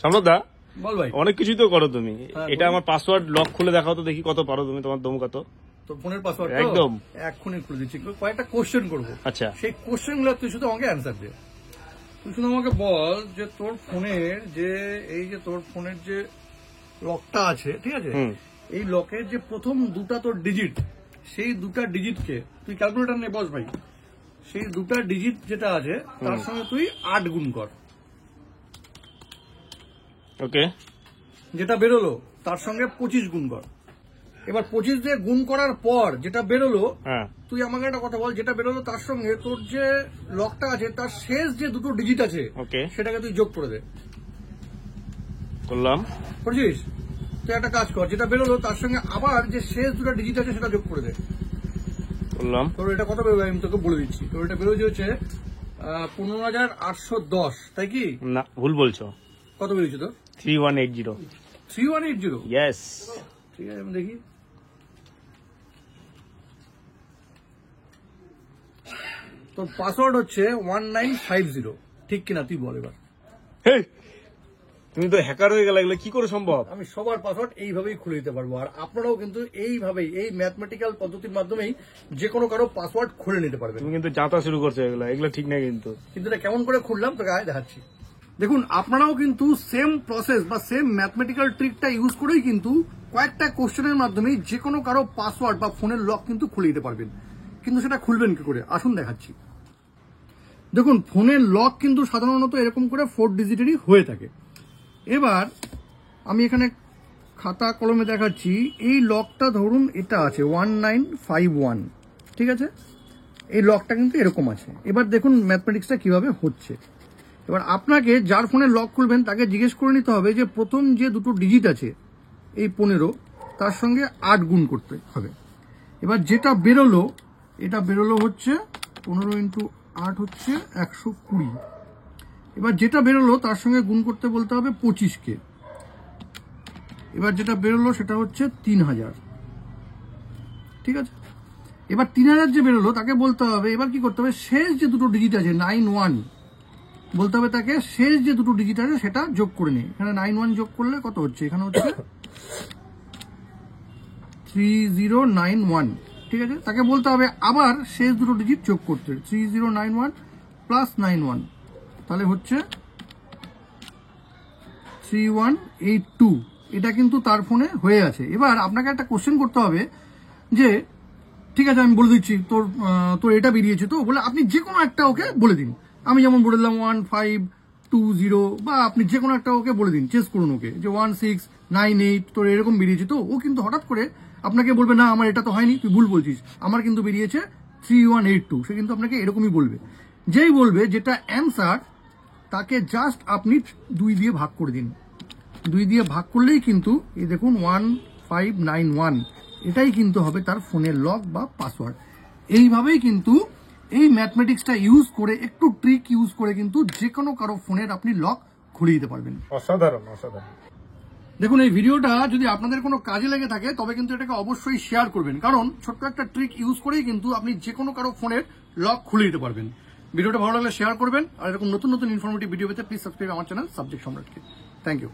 সম্রাটদা বল ভাই, অনেক কিছুই তো করো তুমি। এটা বলো। আমার পাসওয়ার্ড লক খুলে দেখাও তো দেখি কত পারো তুমি, তোমার দম কত। তোর ফোনের পাসওয়ার্ড একদম এক্ষুনি খুলে দিচ্ছি। কয়েকটা কোশ্চেন করবো, আচ্ছা সেই কোশ্চেন গুলো তুই শুধু আমাকে অ্যান্সার দে। তুই শুধু আমাকে বল যে তোর ফোনের যে এই যে তোর ফোনের যে লকটা আছে, ঠিক আছে, এই লকের যে প্রথম দুটা তোর ডিজিট, সেই দুটা ডিজিটকে তুই ক্যালকুলেটর নিয়ে বস ভাই, সেই দুটা ডিজিট যেটা আছে তার সঙ্গে তুই 8 গুণ কর। ওকে, যেটা বেরোলো তার সঙ্গে 25 গুণ কর। এবার 25 দিয়ে গুণ করার পর যেটা বেরোলো, হ্যাঁ তুই আমাকে একটা কথা বল, যেটা বেরোলো তার সঙ্গে তোর যে লকটা আছে তার শেষ যে দুটো ডিজিট আছে ওকে সেটাকে তুই যোগ করে দে। করলাম। বুঝছিস? তুই একটা কাজ কর, যেটা বেরোলো তার সঙ্গে আবার যে শেষ দুটো ডিজিট আছে সেটা যোগ করে দে। করলাম। তোর এটা কত বেরোবে আমি তোকে বলে দিচ্ছি। তোর এটা বেরোচ্ছে হচ্ছে 15,810, তাই কি? না, ভুল বলছো। কত বেরিয়েছে তোর? 3180। 3180? ইয়েস। ঠিক আছে, আমি দেখি। তোর পাসওয়ার্ড হচ্ছে 1950, ঠিক কিনা তুই বল এবার। তুমি তো হ্যাকার হয়ে গেলে, এগুলো কি করে সম্ভব? আমি সবার পাসওয়ার্ড এইভাবেই খুলে দিতে পারবো, আর আপনারাও কিন্তু এইভাবেই এই ম্যাথমেটিক্যাল পদ্ধতির মাধ্যমেই যে কোনো কারো পাসওয়ার্ড খুলে নিতে পারবেন। তুমি কিন্তু যাতা শুরু করছো, এগুলো এগুলো ঠিক না কিন্তু। কিন্তু এটা কেমন করে খুললাম তোকে আয় দেখাচ্ছি। দেখুন, আপনারাও কিন্তু সেম প্রসেস বা সেম ম্যাথমেটিক্যাল ট্রিকটা ইউজ করেই কিন্তু কয়েকটা কোশ্চেনের মাধ্যমে যে কোনো কারো পাসওয়ার্ড বা ফোনের লক কিন্তু খুলে দিতে পারবেন। কিন্তু সেটা খুলবেন কি করে আসুন দেখাচ্ছি। দেখুন, ফোনের লক কিন্তু সাধারণত এরকম করে 4 ডিজিটেরই হয়ে থাকে। এবার আমি এখানে খাতা কলমে দেখাচ্ছি। এই লকটা ধরুন এটা আছে 1951, ঠিক আছে, এই লকটা কিন্তু এরকম আছে। এবার দেখুন ম্যাথমেটিক্সটা কিভাবে হচ্ছে। এবার আপনাকে যার ফোনে লক খুলবেন তাকে জিজ্ঞেস করে নিতে হবে যে প্রথম যে দুটো ডিজিট আছে এই 15, তার সঙ্গে 8 গুণ করতে হবে। এবার যেটা বেরোলো, এটা বেরোলো হচ্ছে 15 × 8 হচ্ছে 120। এবার যেটা বেরোলো তার সঙ্গে গুণ করতে বলতে হবে 25কে। এবার যেটা বেরোলো সেটা হচ্ছে 3000, ঠিক আছে। এবার 3000 যে বেরোলো তাকে বলতে হবে, এবার কি করতে হবে, শেষ যে দুটো ডিজিট আছে 91 বলতে হবে তাকে, শেষ যে দুটো ডিজিট আছে সেটা যোগ করে নিই। এখানে 91 যোগ করলে কত হচ্ছে, এখানে হচ্ছে 3091, ঠিক আছে। তাকে বলতে হবে আবার শেষ দুটো ডিজিট যোগ করতে, 3091 প্লাস 91, তাহলে হচ্ছে 3182। এটা কিন্তু তার ফোনে হয়ে আছে। এবার আপনাকে একটা কোশ্চেন করতে হবে যে ঠিক আছে আমি বলে দিচ্ছি, তোর এটা বেরিয়েছে তো, বলে আপনি যে কোনো একটা ওকে বলে দিন। আমি যেমন বলে দিলাম 1520, বা আপনি যে কোনো একটা ওকে বলে দিন, চেস করুন ওকে যে 1698, তোর এরকম বেরিয়েছে তো। ও কিন্তু হঠাৎ করে আপনাকে বলবে না আমার এটা তো হয়নি, তুই ভুল বলছিস, আমার কিন্তু বেরিয়েছে 3182। সে কিন্তু আপনাকে এরকমই বলবে। যেই বলবে যেটা অ্যান্সার, তাকে জাস্ট আপনি 2 দিয়ে ভাগ করে দিন। 2 দিয়ে ভাগ করলেই কিন্তু এই দেখুন 1591, এটাই কিন্তু হবে তার ফোনের লক বা পাসওয়ার্ড। এইভাবেই কিন্তু এই ম্যাথমেটিক্সটা ইউজ করে, একটু ট্রিক ইউজ করে কিন্তু যে কোনো কারো ফোনের আপনি লক খুলে দিতে পারবেন। অসাধারণ অসাধারণ। দেখুন, এই ভিডিওটা যদি আপনাদের কোনো কাজে লেগে থাকে তবে কিন্তু এটাকে অবশ্যই শেয়ার করবেন, কারণ ছোট্ট একটা ট্রিক ইউজ করেই কিন্তু আপনি যে কোনো কারো ফোনের লক খুলে দিতে পারবেন। ভিডিওটা ভালো লাগলে শেয়ার করবেন, আর এরকম নতুন নতুন ইনফরমেটিভ ভিডিও পেতে প্লিজ সাবস্ক্রাইব আমার চ্যানেল সাবজেক্ট সম্রাটকে। Thank you.